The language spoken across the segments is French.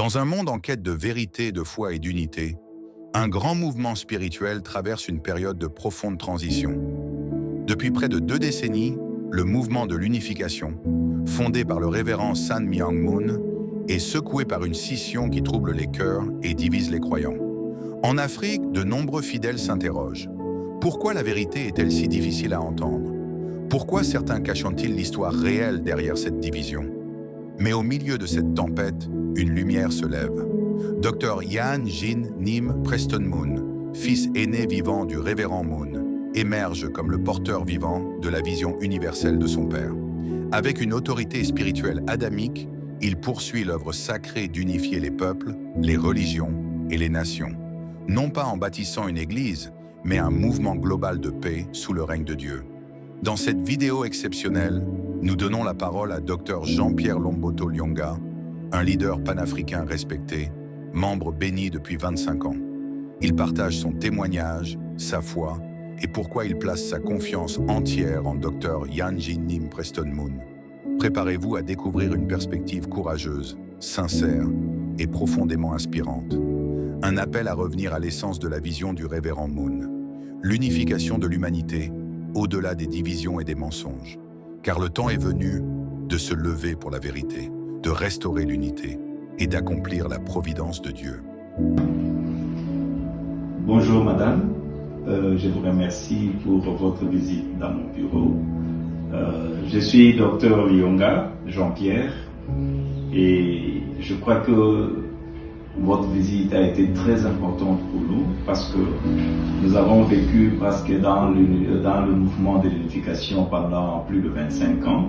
Dans un monde en quête de vérité, de foi et d'unité, un grand mouvement spirituel traverse une période de profonde transition. Depuis près de 2 décennies, le mouvement de l'unification, fondé par le révérend Sun Myung Moon, est secoué par une scission qui trouble les cœurs et divise les croyants. En Afrique, de nombreux fidèles s'interrogent. Pourquoi la vérité est-elle si difficile à entendre? Pourquoi certains cachent-ils l'histoire réelle derrière cette division? Mais au milieu de cette tempête, une lumière se lève. Dr Yan Jin Nim Preston Moon, fils aîné vivant du révérend Moon, émerge comme le porteur vivant de la vision universelle de son père. Avec une autorité spirituelle adamique, il poursuit l'œuvre sacrée d'unifier les peuples, les religions et les nations. Non pas en bâtissant une église, mais un mouvement global de paix sous le règne de Dieu. Dans cette vidéo exceptionnelle, nous donnons la parole à Dr Jean-Pierre Lomboto Lyonga, un leader panafricain respecté, membre béni depuis 25 ans. Il partage son témoignage, sa foi et pourquoi il place sa confiance entière en Dr Yan Jin Nim Preston Moon. Préparez-vous à découvrir une perspective courageuse, sincère et profondément inspirante. Un appel à revenir à l'essence de la vision du révérend Moon. L'unification de l'humanité, au-delà des divisions et des mensonges. Car le temps est venu de se lever pour la vérité, de restaurer l'unité et d'accomplir la providence de Dieu. Bonjour madame, je vous remercie pour votre visite dans mon bureau. Je suis Dr Lyonga, Jean-Pierre, et je crois que votre visite a été très importante pour nous parce que nous avons vécu presque dans le mouvement de l'unification pendant plus de 25 ans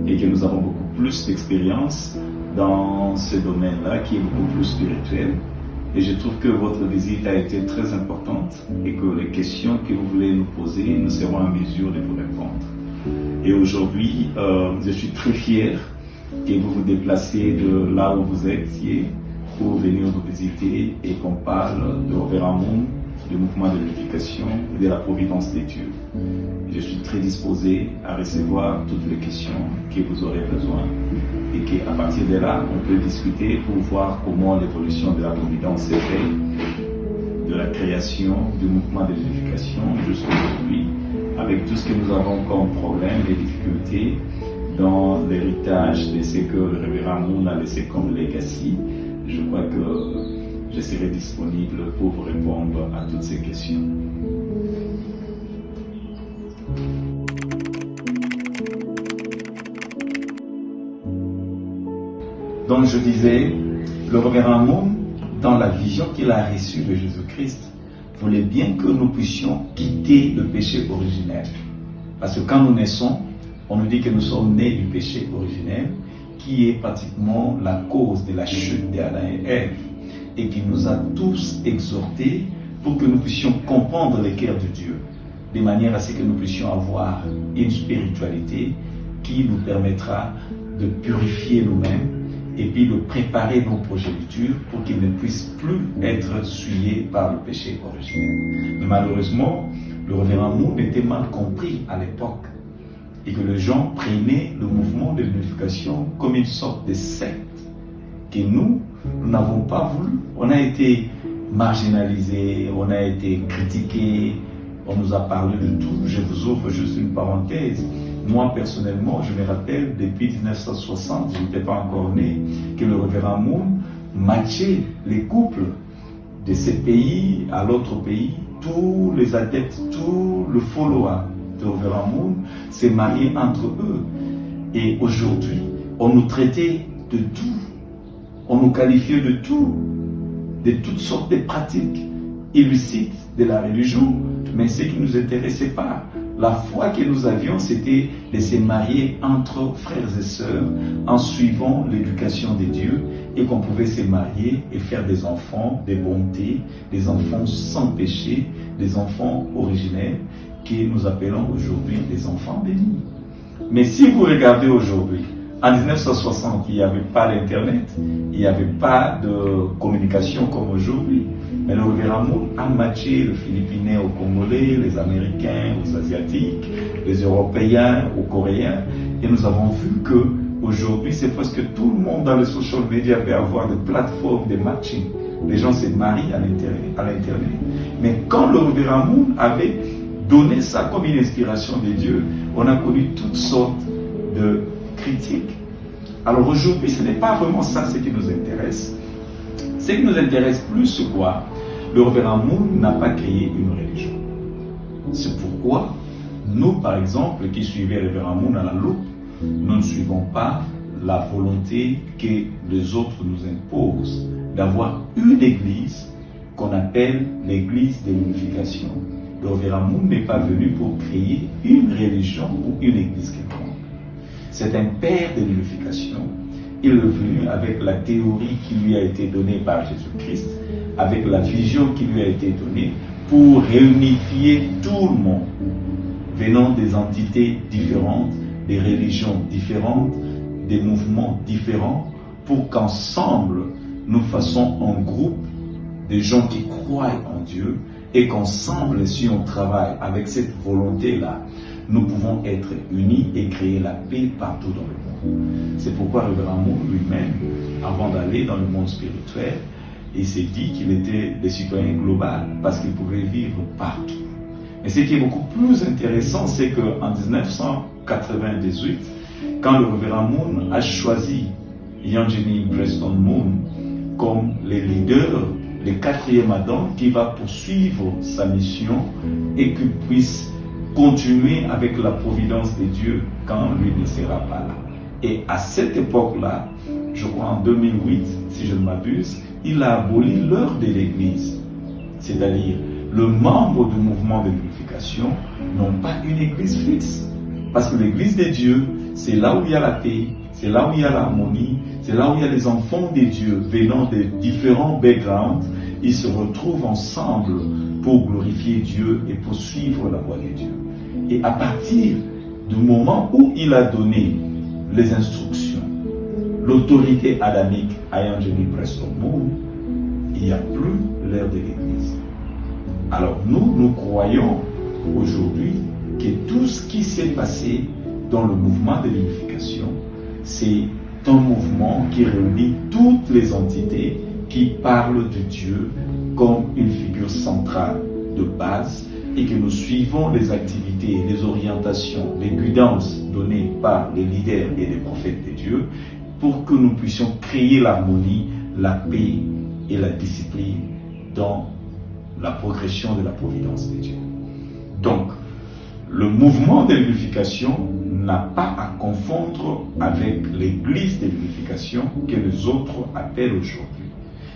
et que nous avons beaucoup plus d'expérience dans ce domaine-là qui est beaucoup plus spirituel. Et je trouve que votre visite a été très importante et que les questions que vous voulez nous poser, nous serons en mesure de vous répondre. Et aujourd'hui, je suis très fier que vous vous déplacez de là où vous étiez pour venir nous visiter et qu'on parle de révérend Moon, du mouvement de l'unification et de la providence des dieux. Je suis très disposé à recevoir toutes les questions que vous aurez besoin et qu'à partir de là, on peut discuter pour voir comment l'évolution de la providence s'est faite, de la création du mouvement de l'unification jusqu'à aujourd'hui, avec tout ce que nous avons comme problème et difficultés dans l'héritage de ce que le révérend Moon a laissé comme legacy. Je crois que je serai disponible pour vous répondre à toutes ces questions. Donc je disais, le révérend Moon, dans la vision qu'il a reçue de Jésus-Christ, voulait bien que nous puissions quitter le péché originel. Parce que quand nous naissons, on nous dit que nous sommes nés du péché originel, qui est pratiquement la cause de la chute d'Adam et Ève, et qui nous a tous exhortés pour que nous puissions comprendre le cœur de Dieu, de manière à ce que nous puissions avoir une spiritualité qui nous permettra de purifier nous-mêmes et puis de préparer nos progénitures pour qu'ils ne puissent plus être souillés par le péché originel. Mais malheureusement, le révérend Moon était mal compris à l'époque et que les gens prenaient le mouvement de l'unification comme une sorte de secte que nous n'avons pas voulu. On a été marginalisés, on a été critiqués, on nous a parlé de tout. Je vous ouvre juste une parenthèse. Moi, personnellement, je me rappelle, depuis 1960, je n'étais pas encore né, que le révérend Moon matchait les couples de ce pays à l'autre pays. Tous les adeptes, tout le follower de révérend Moon s'est marié entre eux. Et aujourd'hui, on nous traitait de tout. On nous qualifiait de tout, de toutes sortes de pratiques illicites de la religion. Mais ce qui ne nous intéressait pas, la foi que nous avions, c'était de se marier entre frères et sœurs en suivant l'éducation de Dieu et qu'on pouvait se marier et faire des enfants de bonté, des enfants sans péché, des enfants originels que nous appelons aujourd'hui des enfants bénis. Mais si vous regardez aujourd'hui, en 1960, il n'y avait pas d'Internet, il n'y avait pas de communication comme aujourd'hui. Mais le révérend Moon a matché le Philippinais aux Congolais, les Américains aux Asiatiques, les Européens aux Coréens. Et nous avons vu que Aujourd'hui, c'est presque tout le monde dans les social media peut avoir des plateformes de matching. Les gens se marient à l'Internet. Mais quand le révérend Moon avait donné ça comme une inspiration de Dieu, on a connu toutes sortes de critiques. Alors aujourd'hui, ce n'est pas vraiment ça ce qui nous intéresse. Ce qui nous intéresse plus, c'est quoi? Le révérend Moon n'a pas créé une religion. C'est pourquoi nous, par exemple, qui suivons le révérend Moon à la loupe, nous ne suivons pas la volonté que les autres nous imposent d'avoir une église qu'on appelle l'église de l'unification. Le révérend Moon n'est pas venu pour créer une religion ou une église quelconque. C'est un père de l'unification. Il est venu avec la théorie qui lui a été donnée par Jésus-Christ, avec la vision qui lui a été donnée pour réunifier tout le monde, venant des entités différentes, des religions différentes, des mouvements différents, pour qu'ensemble, nous fassions un groupe de gens qui croient en Dieu et qu'ensemble, si on travaille avec cette volonté-là, nous pouvons être unis et créer la paix partout dans le monde. C'est pourquoi le révérend Moon lui-même, avant d'aller dans le monde spirituel, il s'est dit qu'il était le citoyen global parce qu'il pouvait vivre partout. Mais ce qui est beaucoup plus intéressant, c'est qu'en 1998, quand le révérend Moon a choisi Eugenie Preston Moon comme le leader, le 4e Adam qui va poursuivre sa mission et qu'il puisse continuer avec la providence de Dieu quand lui ne sera pas là. Et à cette époque-là, je crois en 2008, si je ne m'abuse, il a aboli l'heure de l'Église. C'est-à-dire, les membres du mouvement de l'unification n'ont pas une église fixe. Parce que l'église de Dieu, c'est là où il y a la paix, c'est là où il y a l'harmonie, c'est là où il y a les enfants de Dieu venant de différents backgrounds. Ils se retrouvent ensemble pour glorifier Dieu et pour suivre la voie de Dieu. Et à partir du moment où il a donné les instructions, l'autorité adamique à Eugenie Preston Moon, il n'y a plus l'heure de l'Église. Alors nous croyons aujourd'hui que tout ce qui s'est passé dans le mouvement de l'unification, c'est un mouvement qui réunit toutes les entités qui parlent de Dieu comme une figure centrale de base et que nous suivons les activités, les orientations, les guidances données par les leaders et les prophètes de Dieu pour que nous puissions créer l'harmonie, la paix et la discipline dans la progression de la providence de Dieu. Donc, le mouvement de l'unification n'a pas à confondre avec l'église de l'unification que les autres appellent aujourd'hui.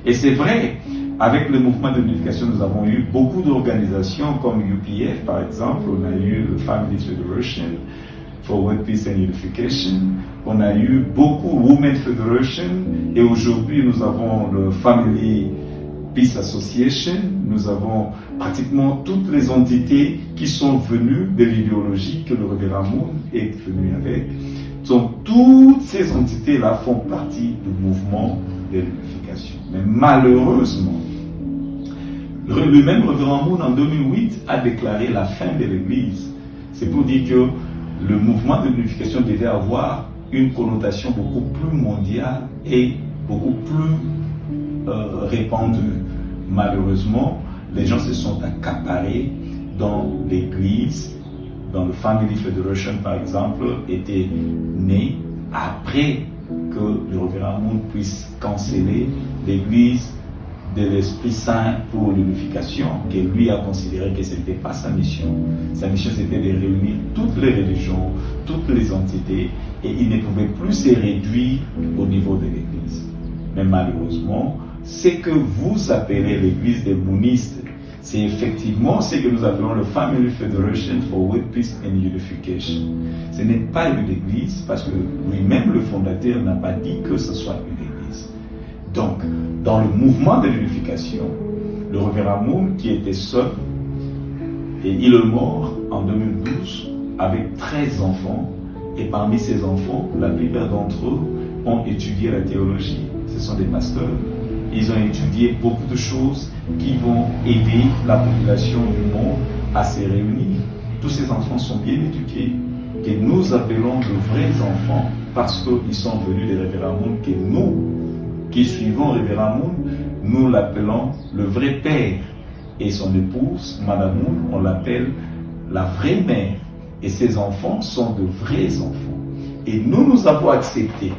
Et c'est vrai, avec le mouvement de l'unification, nous avons eu beaucoup d'organisations comme UPF, par exemple. On a eu le Family Federation for World Peace and Unification. On a eu beaucoup Women Federation. Et aujourd'hui, nous avons le Family Peace Association. Nous avons pratiquement toutes les entités qui sont venues de l'idéologie que le révérend Moon est venu avec. Donc, toutes ces entités-là font partie du mouvement de l'unification. Mais malheureusement, le même révérend Moon en 2008 a déclaré la fin de l'Église. C'est pour dire que le mouvement de l'unification devait avoir une connotation beaucoup plus mondiale et beaucoup plus répandue. Malheureusement, les gens se sont accaparés dans l'Église. Dans le Family Federation, par exemple, était né après que le révérend Moon puisse canceller l'Église de l'Esprit Saint pour l'unification, que lui a considéré que ce n'était pas sa mission. Sa mission, c'était de réunir toutes les religions, toutes les entités, et il ne pouvait plus se réduire au niveau de l'Église. Mais malheureusement, ce que vous appelez l'Église des Moonistes, c'est effectivement ce que nous appelons le Family Federation for World Peace and Unification. Ce n'est pas une église parce que lui-même, le fondateur, n'a pas dit que ce soit une église. Donc, dans le mouvement de l'unification, le révérend Moon, qui était seul, et il est mort en 2012 avec 13 enfants, et parmi ces enfants, la plupart d'entre eux ont étudié la théologie. Ce sont des pasteurs. Ils ont étudié beaucoup de choses qui vont aider la population du monde à se réunir. Tous ces enfants sont bien éduqués. que nous appelons de vrais enfants parce qu'ils sont venus des révérends Moon, que nous, qui suivons révérend Moon, nous l'appelons le vrai père. Et son épouse, Madame Moon, on l'appelle la vraie mère. Et ses enfants sont de vrais enfants. Et nous avons accepté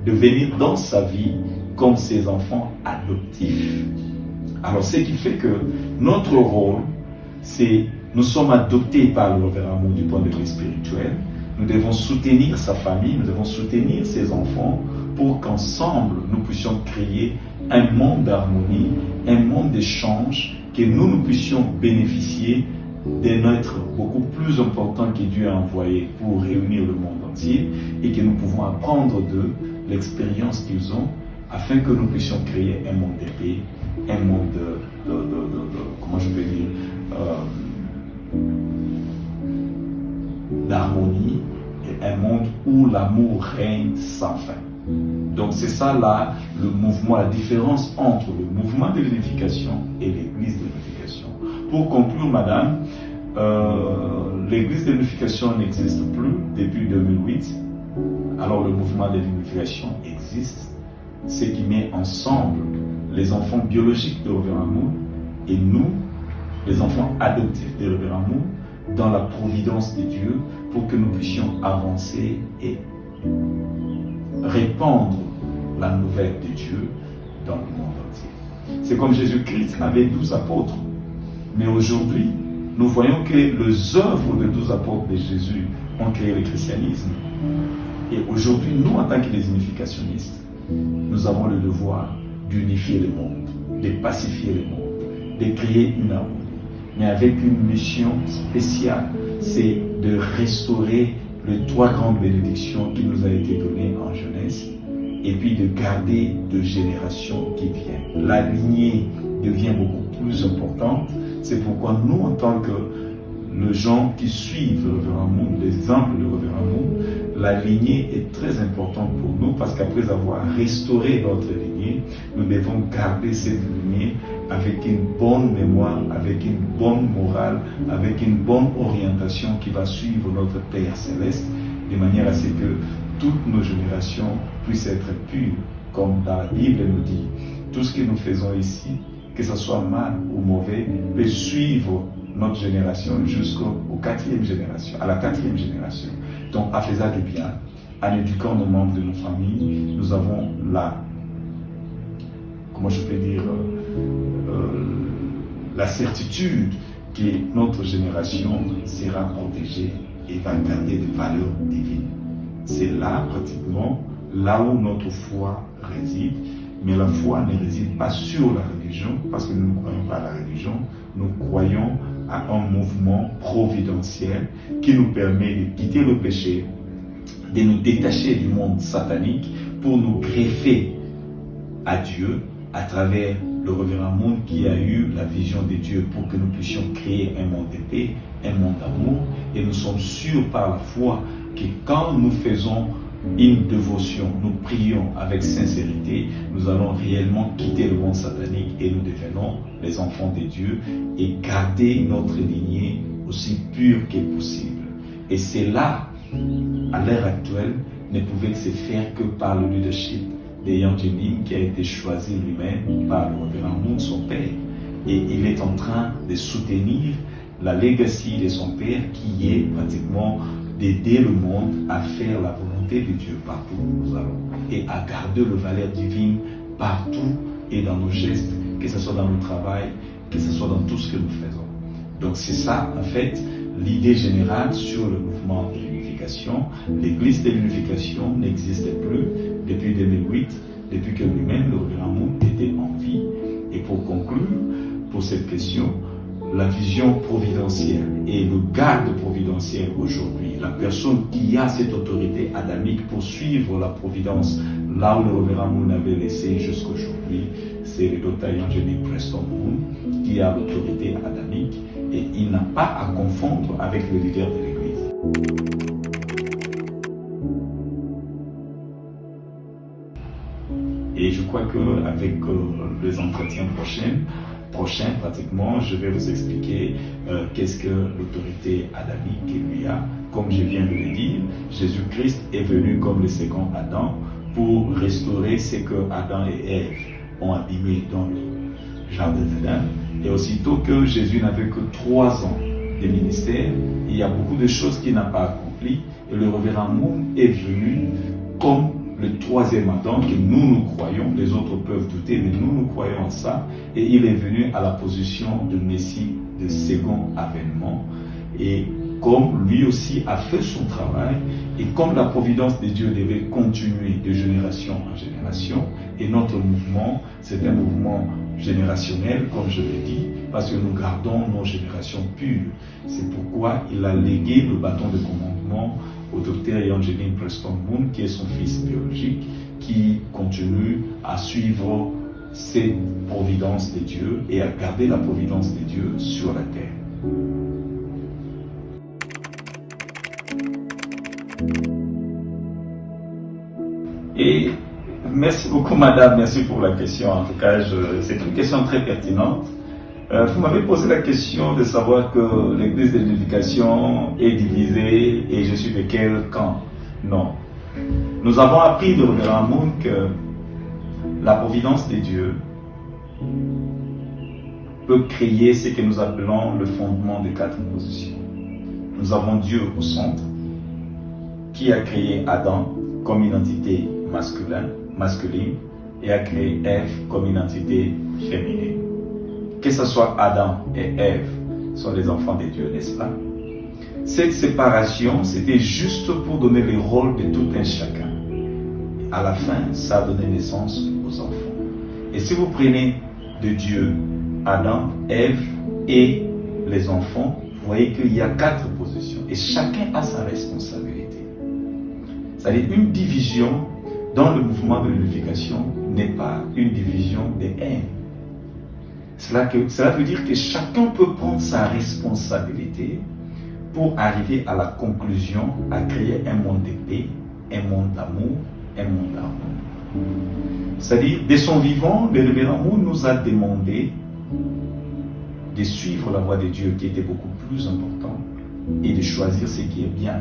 de venir dans sa vie comme ses enfants adoptifs. Alors, ce qui fait que notre rôle, c'est, nous sommes adoptés par le révérend Moon du point de vue spirituel. Nous devons soutenir sa famille, nous devons soutenir ses enfants pour qu'ensemble, nous puissions créer un monde d'harmonie, un monde d'échange, que nous puissions bénéficier d'un être beaucoup plus important que Dieu a envoyé pour réunir le monde entier et que nous pouvons apprendre de l'expérience qu'ils ont afin que nous puissions créer un monde de paix, un monde comment je peux dire, d'harmonie et un monde où l'amour règne sans fin. Donc c'est ça là le mouvement, la différence entre le mouvement de l'unification et l'église de l'unification. Pour conclure, madame, l'église de l'unification n'existe plus depuis 2008. Alors le mouvement de l'unification existe, ce qui met ensemble les enfants biologiques de révérend Moon et nous, les enfants adoptifs de révérend Moon, dans la providence de Dieu pour que nous puissions avancer et répandre la nouvelle de Dieu dans le monde entier. C'est comme Jésus-Christ avait 12 apôtres. Mais aujourd'hui, nous voyons que les œuvres des 12 apôtres de Jésus ont créé le christianisme. Et aujourd'hui, nous, en tant que les unificationnistes, nous avons le devoir d'unifier le monde, de pacifier le monde, de créer une harmonie. Mais avec une mission spéciale, c'est de restaurer les 3 grandes bénédictions qui nous a été données en jeunesse et puis de garder de générations qui viennent. La lignée devient beaucoup plus importante. C'est pourquoi nous, en tant que les gens qui suivent le révérend Moon, l'exemple du révérend Moon, la lignée est très importante pour nous parce qu'après avoir restauré notre lignée, nous devons garder cette lignée avec une bonne mémoire, avec une bonne morale, avec une bonne orientation qui va suivre notre Père Céleste, de manière à ce que toutes nos générations puissent être pures, comme dans la Bible nous dit. Tout ce que nous faisons ici, que ce soit mal ou mauvais, peut suivre notre génération jusqu'au 4e génération, à la 4e génération. Donc, en faisant du bien, en éduquant nos membres de nos familles, nous avons comment je peux dire, la certitude que notre génération sera protégée et va garder des valeurs divines. C'est là, pratiquement, là où notre foi réside. Mais la foi ne réside pas sur la religion, parce que nous ne croyons pas à la religion, nous croyons à un mouvement providentiel qui nous permet de quitter le péché, de nous détacher du monde satanique pour nous greffer à Dieu à travers le révérend Moon qui a eu la vision de Dieu pour que nous puissions créer un monde de paix, un monde d'amour. Et nous sommes sûrs par la foi que quand nous faisons une dévotion, nous prions avec sincérité, nous allons réellement quitter le monde satanique et nous devenons les enfants de Dieu et garder notre lignée aussi pure que possible. Et c'est là, à l'heure actuelle, ne pouvait se faire que par le leadership de Yanjenim qui a été choisi lui-même par le révérend Moon, son père. Et il est en train de soutenir la legacy de son père qui est pratiquement d'aider le monde à faire la volonté de Dieu partout où nous allons et à garder le valeur divine partout et dans nos gestes, que ce soit dans le travail, que ce soit dans tout ce que nous faisons. Donc c'est ça, en fait, l'idée générale sur le mouvement de l'unification. L'église de l'unification n'existe plus depuis 2008, depuis que lui-même, le révérend Moon, était en vie. Et pour conclure, pour cette question, la vision providentielle et le garde providentiel aujourd'hui, la personne qui a cette autorité adamique pour suivre la providence là où le révérend Moon avait laissé jusqu'aujourd'hui, c'est le Dr. Yanjenim Preston Moon qui a l'autorité adamique et il n'a pas à confondre avec le leader de l'Église. Et je crois qu'avec les entretiens prochains, prochain, pratiquement, je vais vous expliquer qu'est-ce que l'autorité adamique lui a. Comme je viens de le dire, Jésus-Christ est venu comme le second Adam pour restaurer ce que Adam et Ève ont abîmé dans le jardin d'Éden. Et aussitôt que Jésus n'avait que 3 ans de ministère, il y a beaucoup de choses qu'il n'a pas accomplies. Et le révérend Moon est venu comme le 3e Adam que nous croyons. Les autres peuvent douter, mais nous croyons en ça. Et il est venu à la position de Messie, de second avènement. Et comme lui aussi a fait son travail, et comme la providence de Dieu devait continuer de génération en génération, et notre mouvement, c'est un mouvement générationnel, comme je l'ai dit, parce que nous gardons nos générations pures. C'est pourquoi il a légué le bâton de commandement au docteur Evangeline Preston Moon, qui est son fils biologique, qui continue à suivre cette providence de Dieu et à garder la providence de Dieu sur la terre. Et merci beaucoup madame, merci pour la question. En tout cas, c'est une question très pertinente. Vous m'avez posé la question de savoir que l'église de l'éducation est divisée et je suis de quel camp. Non. Nous avons appris de révérend Moon que la providence de Dieu peut créer ce que nous appelons le fondement des 4 positions. Nous avons Dieu au centre, qui a créé Adam comme une entité masculine et a créé Ève comme une entité féminine. Que ce soit Adam et Ève sont les enfants de Dieu, n'est-ce pas? Cette séparation, c'était juste pour donner les rôles de tout un chacun. À la fin, ça a donné naissance aux enfants. Et si vous prenez de Dieu, Adam, Ève et les enfants, vous voyez qu'il y a 4 positions et chacun a sa responsabilité. C'est-à-dire une division dans le mouvement de l'unification n'est pas une division de haine. Cela veut dire que chacun peut prendre sa responsabilité pour arriver à la conclusion, à créer un monde de paix, un monde d'amour, un monde d'amour. C'est-à-dire, de son vivant, le révérend Moon nous a demandé de suivre la voie de Dieu qui était beaucoup plus importante et de choisir ce qui est bien.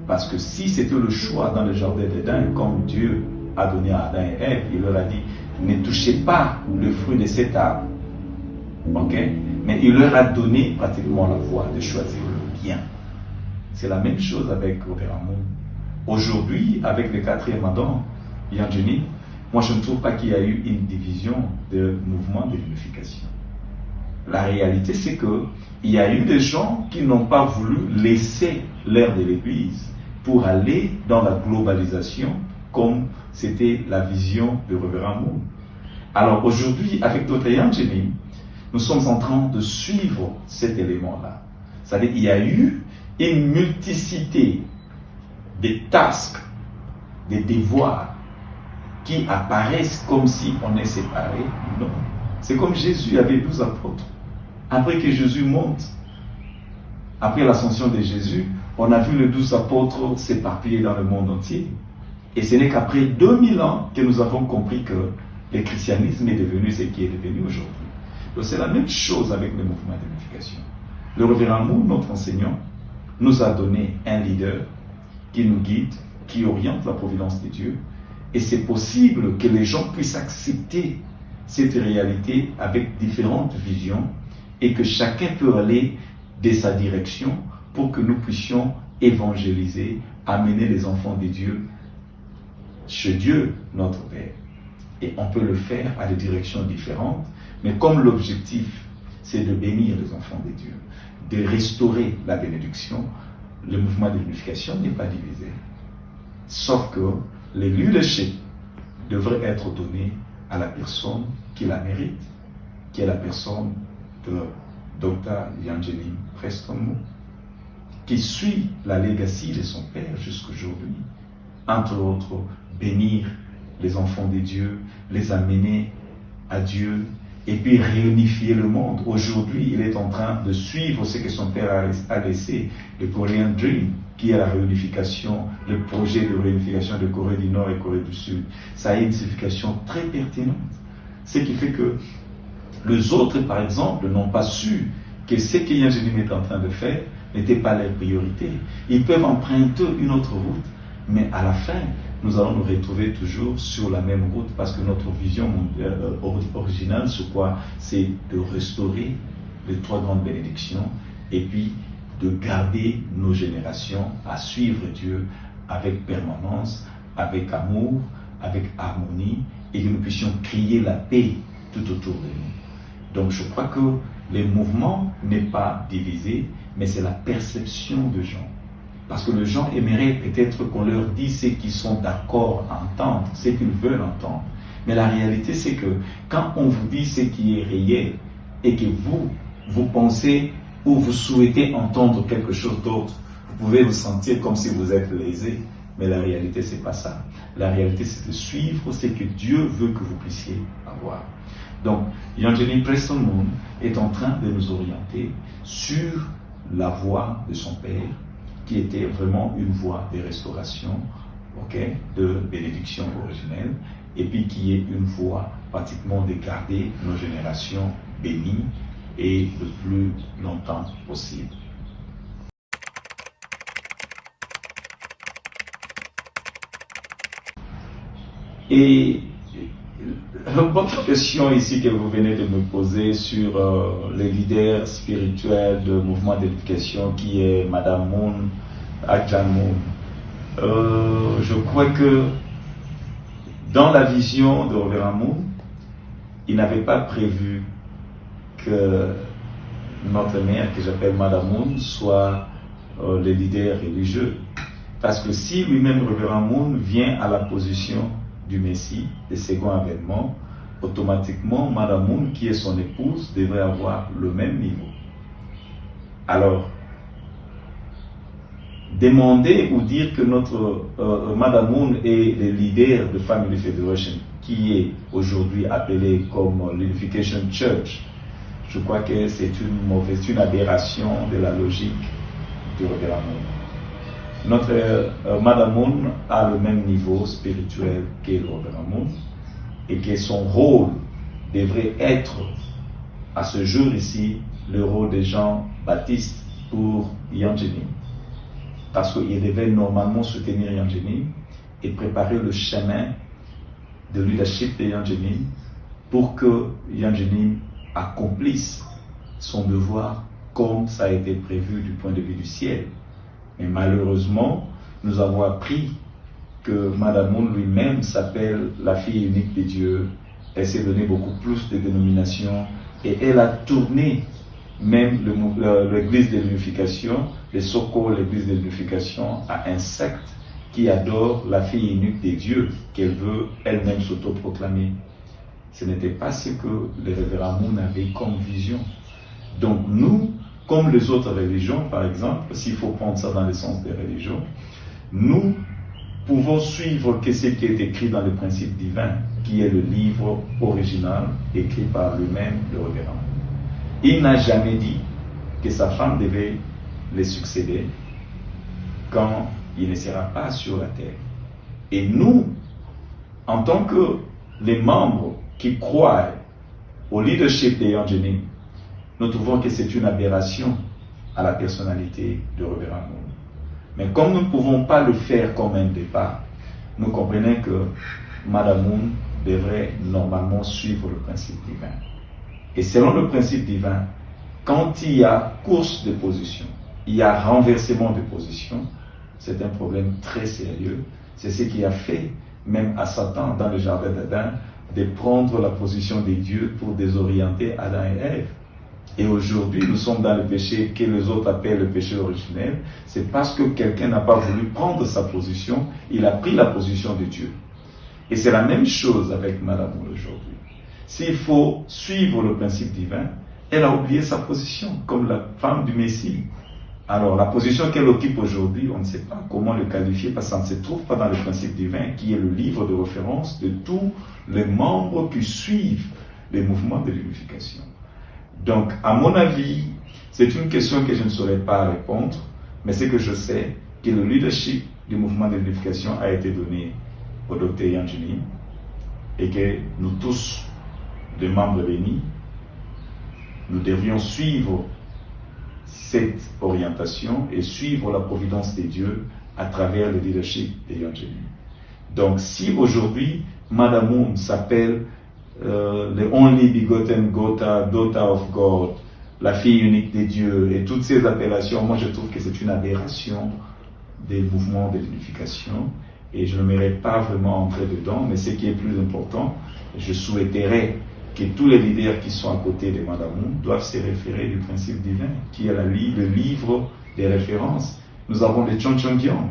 Parce que si c'était le choix dans le jardin d'Éden, comme Dieu a donné à Adam et Ève, il leur a dit, ne touchez pas le fruit de cet arbre. Ok? Mais il leur a donné pratiquement la voie de choisir le bien. C'est la même chose avec le révérend Moon. Aujourd'hui, avec le 4e Adam, Yangeni, moi je ne trouve pas qu'il y a eu une division de mouvement de l'unification. La réalité, c'est qu'il y a eu des gens qui n'ont pas voulu laisser l'ère de l'Église pour aller dans la globalisation, comme c'était la vision de révérend Moon. Alors aujourd'hui, avec Dr. Yangeni, nous sommes en train de suivre cet élément-là. C'est-à-dire qu'il y a eu une multiplicité des tasks, des devoirs qui apparaissent comme si on est séparés. Non. C'est comme Jésus avait 12 apôtres. Après que Jésus monte, après l'ascension de Jésus, on a vu les 12 apôtres s'éparpiller dans le monde entier. Et ce n'est qu'après 2000 ans que nous avons compris que le christianisme est devenu ce qui est devenu aujourd'hui. Donc c'est la même chose avec le mouvement d'unification. Le révérend Moon, notre enseignant, nous a donné un leader qui nous guide, qui oriente la providence de Dieu. Et c'est possible que les gens puissent accepter cette réalité avec différentes visions et que chacun peut aller de sa direction pour que nous puissions évangéliser, amener les enfants de Dieu chez Dieu, notre Père. Et on peut le faire à des directions différentes, mais comme l'objectif, c'est de bénir les enfants de Dieu, de restaurer la bénédiction, le mouvement de l'unification n'est pas divisé. Sauf que le leadership devrait être donné à la personne qui la mérite, qui est la personne de Dr. Yangeni Preston Moon, qui suit la legacy de son père jusqu'aujourd'hui. Entre autres, bénir les enfants de Dieu, les amener à Dieu, et puis réunifier le monde. Aujourd'hui, il est en train de suivre ce que son père a laissé, le Korean Dream, qui est la réunification, le projet de réunification de Corée du Nord et Corée du Sud. Ça a une signification très pertinente. Ce qui fait que Les autres, par exemple, n'ont pas su que ce que Yang Jenim est en train de faire n'était pas leur priorité. Ils peuvent emprunter une autre route, mais à la fin, nous allons nous retrouver toujours sur la même route parce que notre vision originale, c'est quoi? C'est de restaurer les 3 grandes bénédictions et puis de garder nos générations à suivre Dieu avec permanence, avec amour, avec harmonie, et que nous puissions crier la paix tout autour de nous. Donc je crois que le mouvement n'est pas divisé, mais c'est la perception de gens. Parce que les gens aimeraient peut-être qu'on leur dise ce qu'ils sont d'accord à entendre, ce qu'ils veulent entendre. Mais la réalité, c'est que quand on vous dit ce qui est réel et que vous pensez ou vous souhaitez entendre quelque chose d'autre, vous pouvez vous sentir comme si vous êtes lésé. Mais la réalité, c'est pas ça. La réalité, c'est de suivre ce que Dieu veut que vous puissiez avoir. Donc, Yang Jenim Preston Moon est en train de nous orienter sur la voie de son Père, qui était vraiment une voie de restauration, de bénédiction originelle, et puis qui est une voie pratiquement de garder nos générations bénies et le plus longtemps possible. Et votre question ici que vous venez de me poser sur le leader spirituel du mouvement d'éducation qui est Madame Moon, Ajahn Moon. Je crois que dans la vision de Reverend Moon, il n'avait pas prévu que notre mère, que j'appelle Madame Moon, soit le leader religieux. Parce que si lui-même, Reverend Moon, vient à la position du Messie, des seconds avènements, automatiquement, Madame Moon, qui est son épouse, devrait avoir le même niveau. Alors, demander ou dire que notre Madame Moon est le leader de Family Federation, qui est aujourd'hui appelé comme l'Unification Church, je crois que c'est une aberration de la logique de Reverend Moon. Notre Madame Moon a le même niveau spirituel que le Reverend Moon et que son rôle devrait être, à ce jour ici, le rôle de Jean-Baptiste pour Yang Jenim. Parce qu'il devait normalement soutenir Yang Jenim et préparer le chemin de leadership de Yang Jenim pour que Yang Jenim accomplisse son devoir comme ça a été prévu du point de vue du ciel. Mais malheureusement, nous avons appris que Madame Moon lui-même s'appelle la fille unique de Dieu. Elle s'est donné beaucoup plus de dénominations et elle a tourné même l'église de l'unification, le so-called l'église de l'unification, à un secte qui adore la fille unique de Dieu, qu'elle veut elle-même s'autoproclamer. Ce n'était pas ce que le révérend Moon avait comme vision. Donc nous, comme les autres religions, par exemple, s'il faut prendre ça dans le sens des religions, nous pouvons suivre que ce qui est écrit dans le principe divin, qui est le livre original écrit par lui-même, le révérend. Il n'a jamais dit que sa femme devait le succéder quand il ne sera pas sur la terre. Et nous, en tant que les membres qui croient au leadership de Yang Jenim, nous trouvons que c'est une aberration à la personnalité de Reverend Moon. Mais comme nous ne pouvons pas le faire comme un départ, nous comprenons que Madame Moon devrait normalement suivre le principe divin. Et selon le principe divin, quand il y a course de position, il y a renversement de position, c'est un problème très sérieux. C'est ce qui a fait, même à Satan dans le jardin d'Adam, de prendre la position des dieux pour désorienter Adam et Ève. Et aujourd'hui, nous sommes dans le péché que les autres appellent le péché originel. C'est parce que quelqu'un n'a pas voulu prendre sa position, il a pris la position de Dieu. Et c'est la même chose avec Madame Moon aujourd'hui. S'il faut suivre le principe divin, elle a oublié sa position comme la femme du Messie. Alors, la position qu'elle occupe aujourd'hui, on ne sait pas comment le qualifier parce que ça ne se trouve pas dans le principe divin qui est le livre de référence de tous les membres qui suivent les mouvements de l'unification. Donc, à mon avis, c'est une question que je ne saurais pas répondre, mais c'est que je sais que le leadership du mouvement de l'unification a été donné au Dr Yang Jenim et que nous tous, les membres bénis, nous devrions suivre cette orientation et suivre la providence de Dieu à travers le leadership des Young Genim. Donc, si aujourd'hui, Madame Moon s'appelle the only begotten daughter of God, la fille unique de Dieu, et toutes ces appellations, moi je trouve que c'est une aberration des mouvements de l'unification, et je ne m'irai pas vraiment entrer dedans, mais ce qui est plus important, je souhaiterais que tous les leaders qui sont à côté de Madame Moon doivent se référer du principe divin, qui est le livre des références. Nous avons le Chon Chon Gyong,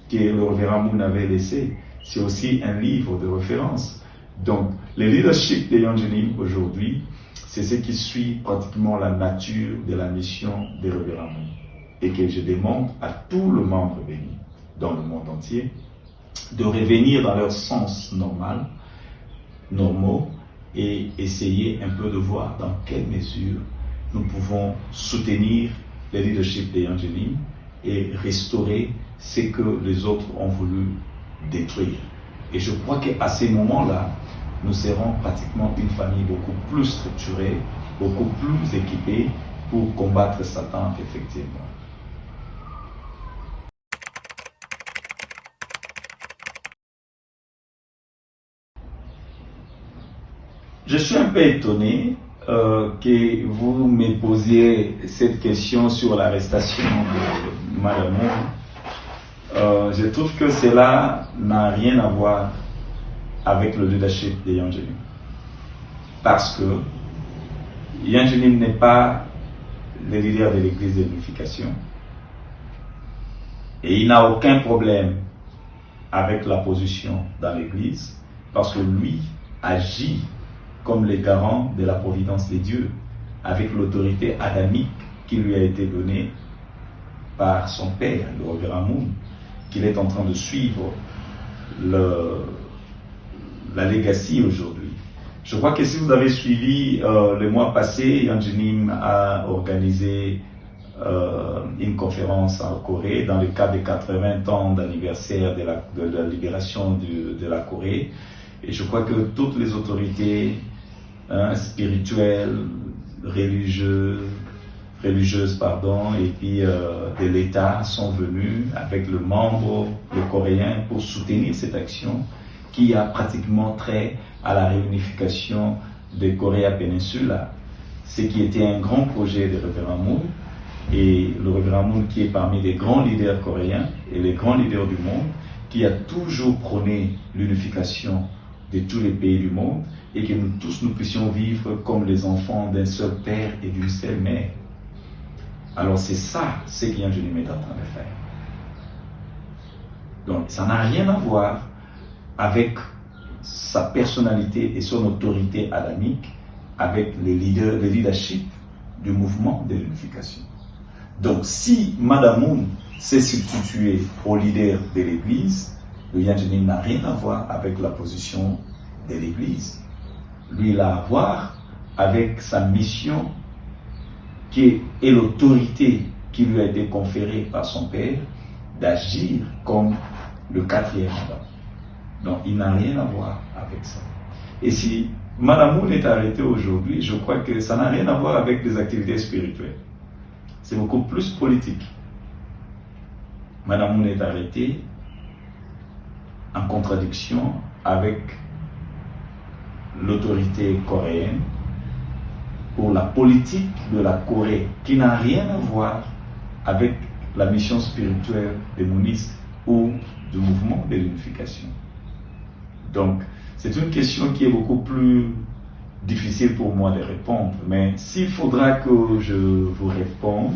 que le révérend Moon avait laissé. C'est aussi un livre de référence. Donc, le leadership des Young Genim aujourd'hui, c'est ce qui suit pratiquement la nature de la mission des révérends Moon. Et que je demande à tous les membres bénis dans le monde entier de revenir dans leur sens normal, normaux, et essayer un peu de voir dans quelle mesure nous pouvons soutenir le leadership des Young Genim et restaurer ce que les autres ont voulu détruire. Et je crois qu'à ces moments-là, nous serons pratiquement une famille beaucoup plus structurée, beaucoup plus équipée pour combattre Satan effectivement. Je suis un peu étonné que vous me posiez cette question sur l'arrestation de Madame Moon. Je trouve que cela n'a rien à voir avec le leadership de Young Genim. Parce que Young Genim n'est pas le leader de l'église de l'unification. Et il n'a aucun problème avec la position dans l'église, parce que lui agit comme le garant de la providence de Dieu, avec l'autorité adamique qui lui a été donnée par son père, le révérend Moon, qu'il est en train de suivre la legacy aujourd'hui. Je crois que si vous avez suivi le mois passé, Young Genim a organisé une conférence en Corée dans le cadre des 80 ans d'anniversaire de la libération de la Corée. Et je crois que toutes les autorités spirituelles, religieuses, et puis de l'État sont venus avec le coréen pour soutenir cette action qui a pratiquement trait à la réunification de Corée Peninsula, ce qui était un grand projet de révérend Moon, et le révérend Moon qui est parmi les grands leaders coréens et les grands leaders du monde, qui a toujours prôné l'unification de tous les pays du monde et que nous tous nous puissions vivre comme les enfants d'un seul père et d'une seule mère. Alors c'est ça ce que Young Genim est en train de faire. Donc ça n'a rien à voir avec sa personnalité et son autorité adamique, avec le leadership du mouvement de l'unification. Donc si Madame Moon s'est substituée au leader de l'Église, le Young Genim n'a rien à voir avec la position de l'Église. Lui, il a à voir avec sa mission qui est l'autorité qui lui a été conférée par son père d'agir comme le quatrième Adam. Donc, il n'a rien à voir avec ça. Et si Madame Moon est arrêtée aujourd'hui, je crois que ça n'a rien à voir avec des activités spirituelles. C'est beaucoup plus politique. Madame Moon est arrêtée en contradiction avec l'autorité coréenne pour la politique de la Corée, qui n'a rien à voir avec la mission spirituelle des monistes ou du mouvement de l'unification. Donc, c'est une question qui est beaucoup plus difficile pour moi de répondre, mais s'il faudra que je vous réponde,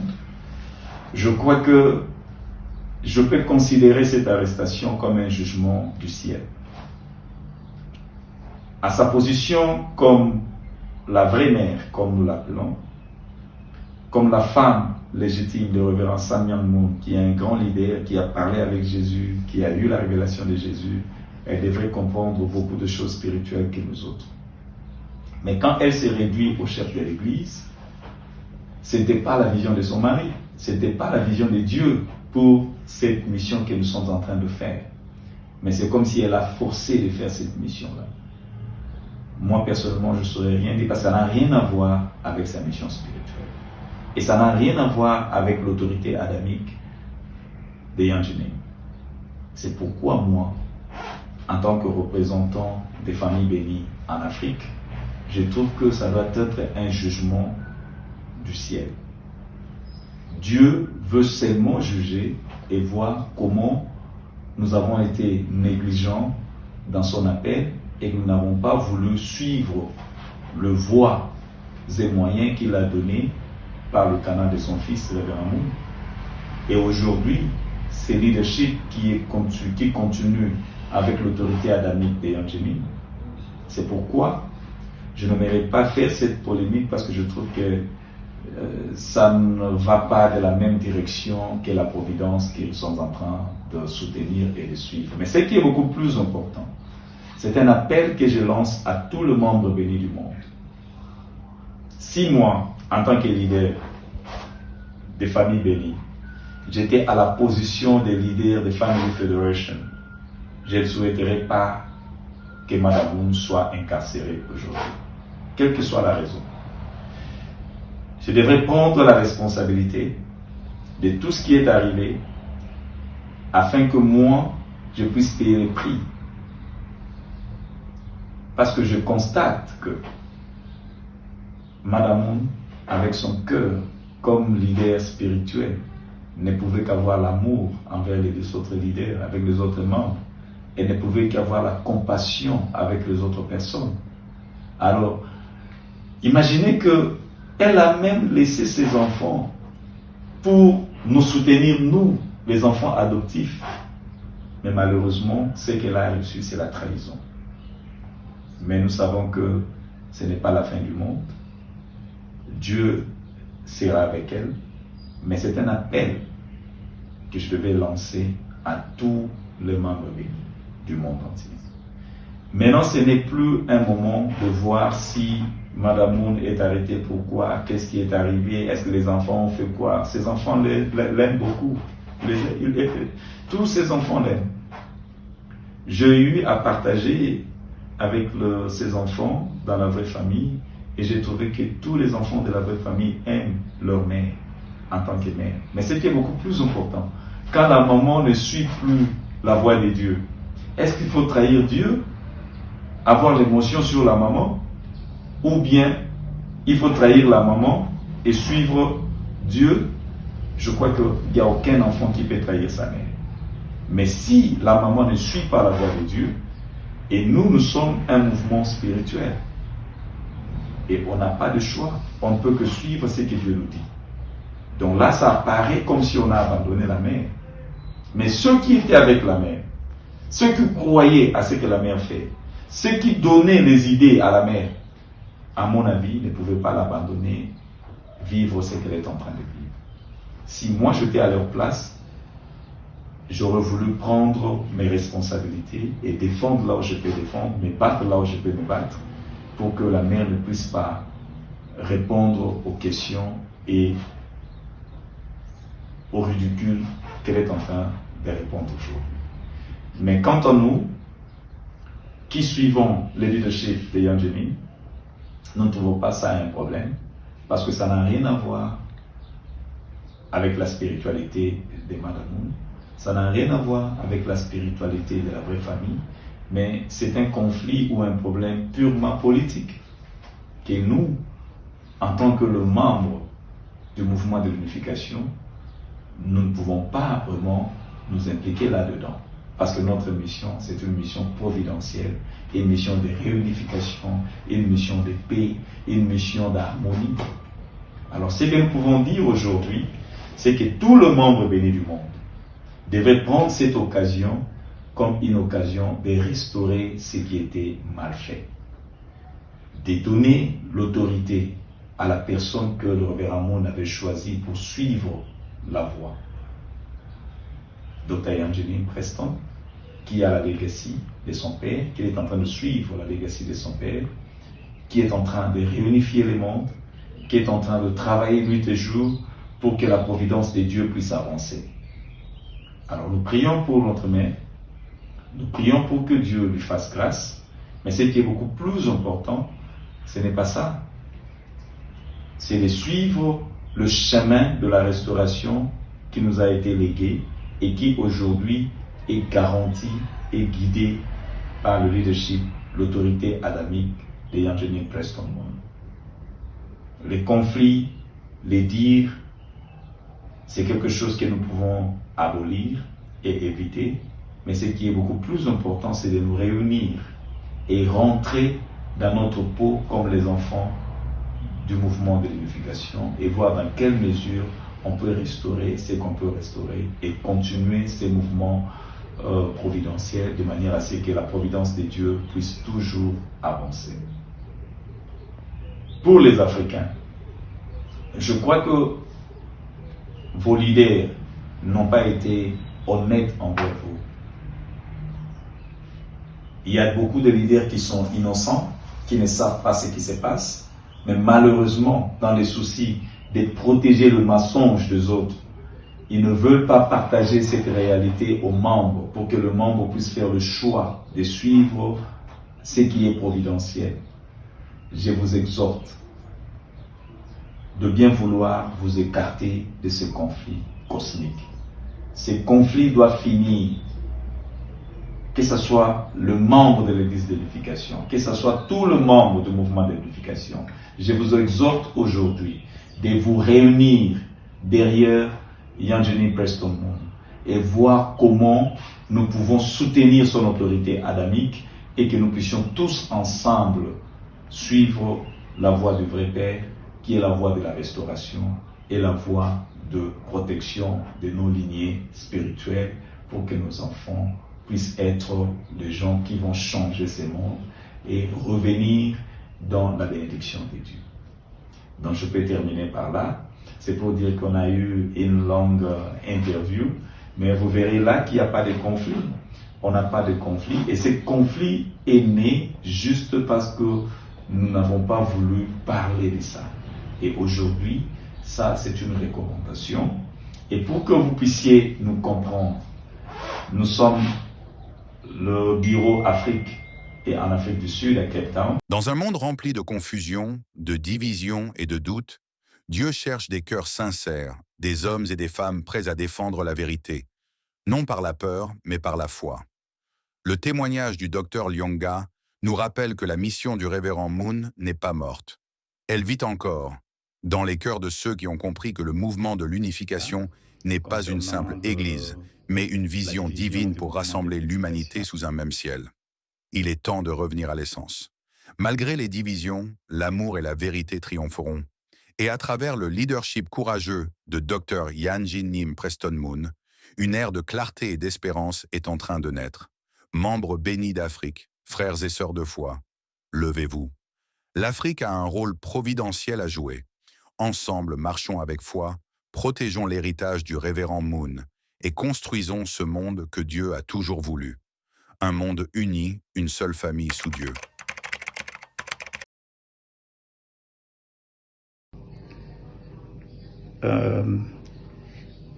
je crois que je peux considérer cette arrestation comme un jugement du ciel. À sa position comme la vraie mère, comme nous l'appelons, comme la femme légitime de révérend Sam Myung Moon, qui est un grand leader, qui a parlé avec Jésus, qui a eu la révélation de Jésus, elle devrait comprendre beaucoup de choses spirituelles que nous autres. Mais quand elle s'est réduite au chef de l'Église, ce n'était pas la vision de son mari, ce n'était pas la vision de Dieu pour cette mission que nous sommes en train de faire. Mais c'est comme si elle a forcé de faire cette mission-là. moi personnellement, je ne saurais rien dire parce que ça n'a rien à voir avec sa mission spirituelle. Et ça n'a rien à voir avec l'autorité adamique des Yanjenim. C'est pourquoi moi, en tant que représentant des familles bénies en Afrique, je trouve que ça doit être un jugement du ciel. Dieu veut seulement juger et voir comment nous avons été négligents dans son appel et que nous n'avons pas voulu suivre le voie et moyens qu'il a donné par le canal de son fils, le Révérend Moon. Et aujourd'hui, c'est leadership qui continue avec l'autorité adamique des Yanjenim. C'est pourquoi je n'aimerais pas faire cette polémique parce que je trouve que ça ne va pas de la même direction que la providence que nous sommes en train de soutenir et de suivre. Mais ce qui est beaucoup plus important, c'est un appel que je lance à tous les membres bénis du monde. Si moi, en tant que leader des familles bénies, j'étais à la position des leaders de Family Federation, je ne souhaiterais pas que Madame Moon soit incarcérée aujourd'hui, quelle que soit la raison. Je devrais prendre la responsabilité de tout ce qui est arrivé afin que moi, je puisse payer le prix. Parce que je constate que Madame Moon, avec son cœur comme leader spirituel, ne pouvait qu'avoir l'amour envers les deux autres leaders, avec les autres membres. Elle ne pouvait qu'avoir la compassion avec les autres personnes. Alors, imaginez que elle a même laissé ses enfants pour nous soutenir, nous, les enfants adoptifs. Mais malheureusement, ce qu'elle a reçu, c'est la trahison. Mais nous savons que ce n'est pas la fin du monde. Dieu sera avec elle. Mais c'est un appel que je devais lancer à tous les membres bénis du monde entier. Maintenant, ce n'est plus un moment de voir si Madame Moon est arrêtée, pourquoi, qu'est-ce qui est arrivé, est-ce que les enfants ont fait quoi. Ces enfants l'aiment beaucoup. Tous ces enfants l'aiment. J'ai eu à partager avec ces enfants dans la vraie famille et j'ai trouvé que tous les enfants de la vraie famille aiment leur mère en tant que mère. Mais ce qui est beaucoup plus important, quand la maman ne suit plus la voie de Dieu, est-ce qu'il faut trahir Dieu, avoir l'émotion sur la maman, ou bien il faut trahir la maman et suivre Dieu? Je crois qu'il n'y a aucun enfant qui peut trahir sa mère. Mais si la maman ne suit pas la voie de Dieu, et nous sommes un mouvement spirituel, et on n'a pas de choix, on ne peut que suivre ce que Dieu nous dit. Donc là, ça paraît comme si on a abandonné la mère. Mais ceux qui étaient avec la mère, ceux qui croyaient à ce que la mère fait, ceux qui donnaient les idées à la mère, à mon avis, ne pouvaient pas l'abandonner, vivre ce qu'elle est en train de vivre. Si moi j'étais à leur place, j'aurais voulu prendre mes responsabilités et défendre là où je peux défendre, me battre là où je peux me battre, pour que la mère ne puisse pas répondre aux questions et au ridicule qu'elle est en train de répondre aujourd'hui. Mais quant à nous, qui suivons le leadership de Yanjenim, nous ne trouvons pas ça un problème, parce que ça n'a rien à voir avec la spiritualité de Madame Moon, ça n'a rien à voir avec la spiritualité de la vraie famille, mais c'est un conflit ou un problème purement politique, que nous, en tant que le membre du mouvement de l'unification, nous ne pouvons pas vraiment nous impliquer là-dedans. Parce que notre mission, c'est une mission providentielle, une mission de réunification, une mission de paix, une mission d'harmonie. Alors ce que nous pouvons dire aujourd'hui, c'est que tout le membre béni du monde devait prendre cette occasion comme une occasion de restaurer ce qui était mal fait. De donner l'autorité à la personne que le Révérend Moon avait choisie pour suivre la voie. Dr. Yanjenim Preston, qui a la legacy de son père, qui est en train de suivre la legacy de son père, qui est en train de réunifier le monde, qui est en train de travailler nuit et jour pour que la providence de Dieu puisse avancer. Alors nous prions pour notre mère, nous prions pour que Dieu lui fasse grâce Mais ce qui est beaucoup plus important, ce n'est pas ça. C'est de suivre le chemin de la restauration qui nous a été légué et qui aujourd'hui est garanti et guidé par le leadership, l'autorité adamique de Ian Janine Preston Moon. Les conflits, les dires, c'est quelque chose que nous pouvons abolir et éviter, mais ce qui est beaucoup plus important, c'est de nous réunir et rentrer dans notre peau comme les enfants du mouvement de l'unification et voir dans quelle mesure on peut restaurer ce qu'on peut restaurer et continuer ces mouvements providentiels de manière à ce que la providence de Dieu puisse toujours avancer. Pour les Africains, je crois que vos leaders n'ont pas été honnêtes envers vous. Il y a beaucoup de leaders qui sont innocents, qui ne savent pas ce qui se passe, mais malheureusement, dans les soucis de protéger le mensonge des autres, ils ne veulent pas partager cette réalité aux membres pour que le membre puisse faire le choix de suivre ce qui est providentiel. Je vous exhorte de bien vouloir vous écarter de ce conflit cosmique. Ces conflits doivent finir, que ce soit le membre de l'Église de l'unification, que ce soit tout le membre du mouvement de l'unification. Je vous exhorte aujourd'hui de vous réunir derrière Ian Janine Preston Moon et voir comment nous pouvons soutenir son autorité adamique et que nous puissions tous ensemble suivre la voie du vrai Père, qui est la voie de la restauration et la voie de protection de nos lignées spirituelles pour que nos enfants puissent être des gens qui vont changer ce monde et revenir dans la bénédiction de Dieu. Donc je peux terminer par là. C'est pour dire qu'on a eu une longue interview, mais vous verrez là qu'il n'y a pas de conflit. On n'a pas de conflit et ce conflit est né juste parce que nous n'avons pas voulu parler de ça. Et aujourd'hui, ça c'est une recommandation. Et pour que vous puissiez nous comprendre, nous sommes le bureau Afrique et en Afrique du Sud, à Cape Town. Dans un monde rempli de confusion, de division et de doute, Dieu cherche des cœurs sincères, des hommes et des femmes prêts à défendre la vérité, non par la peur, mais par la foi. Le témoignage du docteur Lyonga nous rappelle que la mission du révérend Moon n'est pas morte. Elle vit encore, dans les cœurs de ceux qui ont compris que le mouvement de l'unification n'est pas une simple église, mais une vision divine pour rassembler l'humanité sous un même ciel. Il est temps de revenir à l'essence. Malgré les divisions, l'amour et la vérité triompheront. Et à travers le leadership courageux de Dr. Ian Janine Preston Moon, une ère de clarté et d'espérance est en train de naître. Membres bénis d'Afrique, frères et sœurs de foi, levez-vous. L'Afrique a un rôle providentiel à jouer. Ensemble, marchons avec foi, protégeons l'héritage du révérend Moon et construisons ce monde que Dieu a toujours voulu. Un monde uni, une seule famille sous Dieu.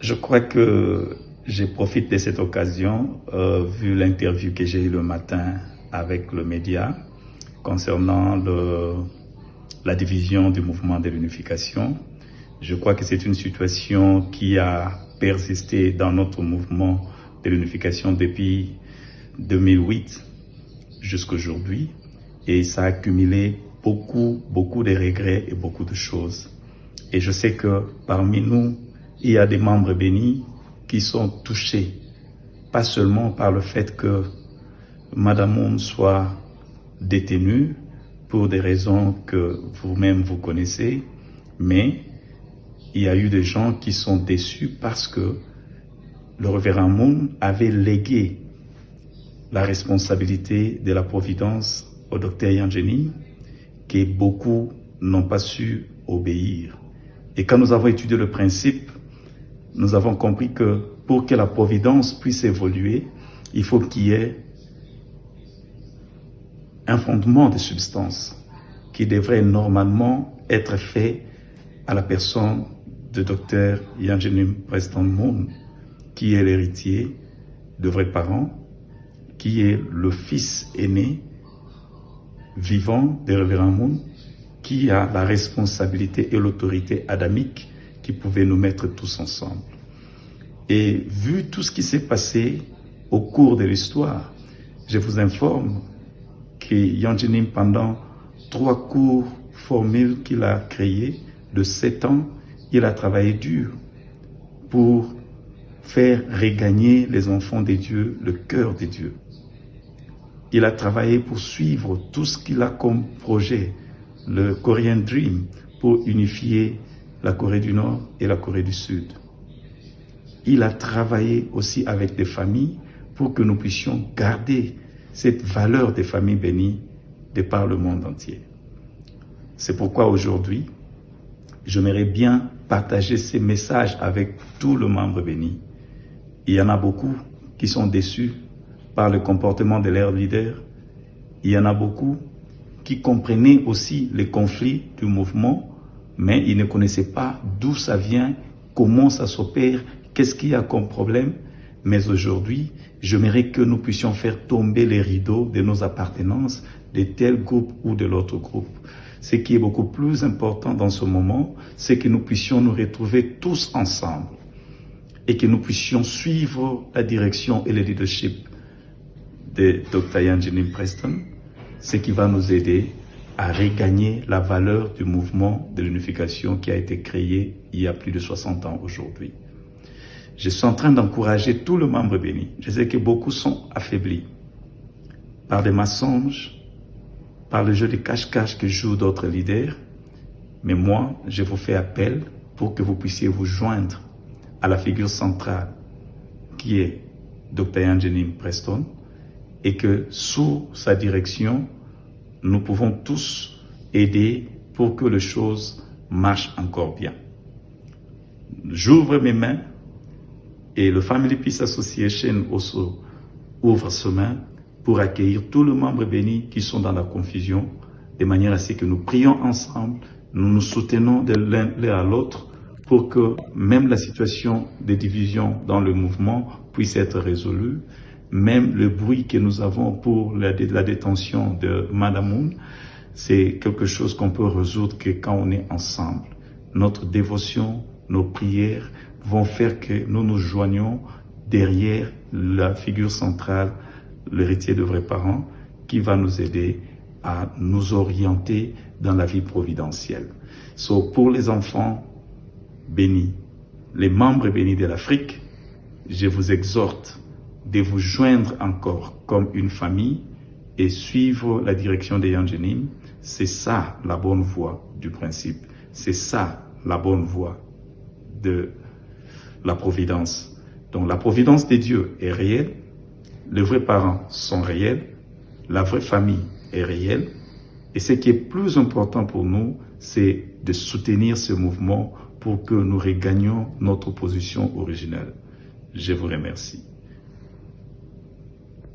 Je crois que je profite de cette occasion, vu l'interview que j'ai eue le matin avec le média concernant la division du mouvement de l'unification. Je crois que c'est une situation qui a persisté dans notre mouvement de l'unification depuis 2008 jusqu'à aujourd'hui et ça a accumulé beaucoup de regrets et beaucoup de choses. Et je sais que parmi nous, il y a des membres bénis qui sont touchés, pas seulement par le fait que Madame Moon soit détenue pour des raisons que vous-même vous connaissez, mais il y a eu des gens qui sont déçus parce que le révérend Moon avait légué la responsabilité de la providence au docteur Ian Janine, que beaucoup n'ont pas su obéir. Et quand nous avons étudié le principe, nous avons compris que pour que la providence puisse évoluer, il faut qu'il y ait un fondement de substance qui devrait normalement être fait à la personne de Dr. Ian Janine Preston Moon, qui est l'héritier de vrais parents, qui est le fils aîné vivant de Révérend Moon, qui a la responsabilité et l'autorité adamique qui pouvait nous mettre tous ensemble. Et vu tout ce qui s'est passé au cours de l'histoire, je vous informe que Yanjinim, pendant 3 cours formules qu'il a créés de 7 ans, il a travaillé dur pour faire regagner les enfants des dieux, le cœur des dieux. Il a travaillé pour suivre tout ce qu'il a comme projet, le Korean Dream, pour unifier la Corée du Nord et la Corée du Sud. Il a travaillé aussi avec des familles pour que nous puissions garder cette valeur des familles bénies de par le monde entier. C'est pourquoi aujourd'hui, j'aimerais bien partager ces messages avec tout le membre béni. Il y en a beaucoup qui sont déçus par le comportement de leurs leaders. Il y en a beaucoup qui comprenaient aussi les conflits du mouvement, mais ils ne connaissaient pas d'où ça vient, comment ça s'opère, qu'est-ce qu'il y a comme problème. Mais aujourd'hui, j'aimerais que nous puissions faire tomber les rideaux de nos appartenances de tel groupe ou de l'autre groupe. Ce qui est beaucoup plus important dans ce moment, c'est que nous puissions nous retrouver tous ensemble et que nous puissions suivre la direction et le leadership de Dr. Yanjinim Preston, ce qui va nous aider à regagner la valeur du mouvement de l'unification qui a été créé il y a plus de 60 ans aujourd'hui. Je suis en train d'encourager tout le membre béni. Je sais que beaucoup sont affaiblis par des mensonges, par le jeu de cache-cache que jouent d'autres leaders. Mais moi, je vous fais appel pour que vous puissiez vous joindre à la figure centrale qui est Dr. Yanjinim Preston et que sous sa direction, nous pouvons tous aider pour que les choses marchent encore bien. J'ouvre mes mains et le Family Peace Association aussi ouvre ses mains pour accueillir tous les membres bénis qui sont dans la confusion, de manière à ce que nous prions ensemble, nous nous soutenons de l'un à l'autre pour que même la situation de division dans le mouvement puisse être résolue. Même le bruit que nous avons pour la détention de Madame Moon, c'est quelque chose qu'on peut résoudre que quand on est ensemble. Notre dévotion, nos prières vont faire que nous nous joignons derrière la figure centrale, l'héritier de vrais parents, qui va nous aider à nous orienter dans la vie providentielle. Pour les enfants bénis, les membres bénis de l'Afrique, je vous exhorte de vous joindre encore comme une famille et suivre la direction de Yanjinim. C'est ça la bonne voie du principe. C'est ça la bonne voie de la providence. Donc la providence des dieux est réelle, les vrais parents sont réels, la vraie famille est réelle. Et ce qui est plus important pour nous, c'est de soutenir ce mouvement pour que nous regagnions notre position originelle. Je vous remercie.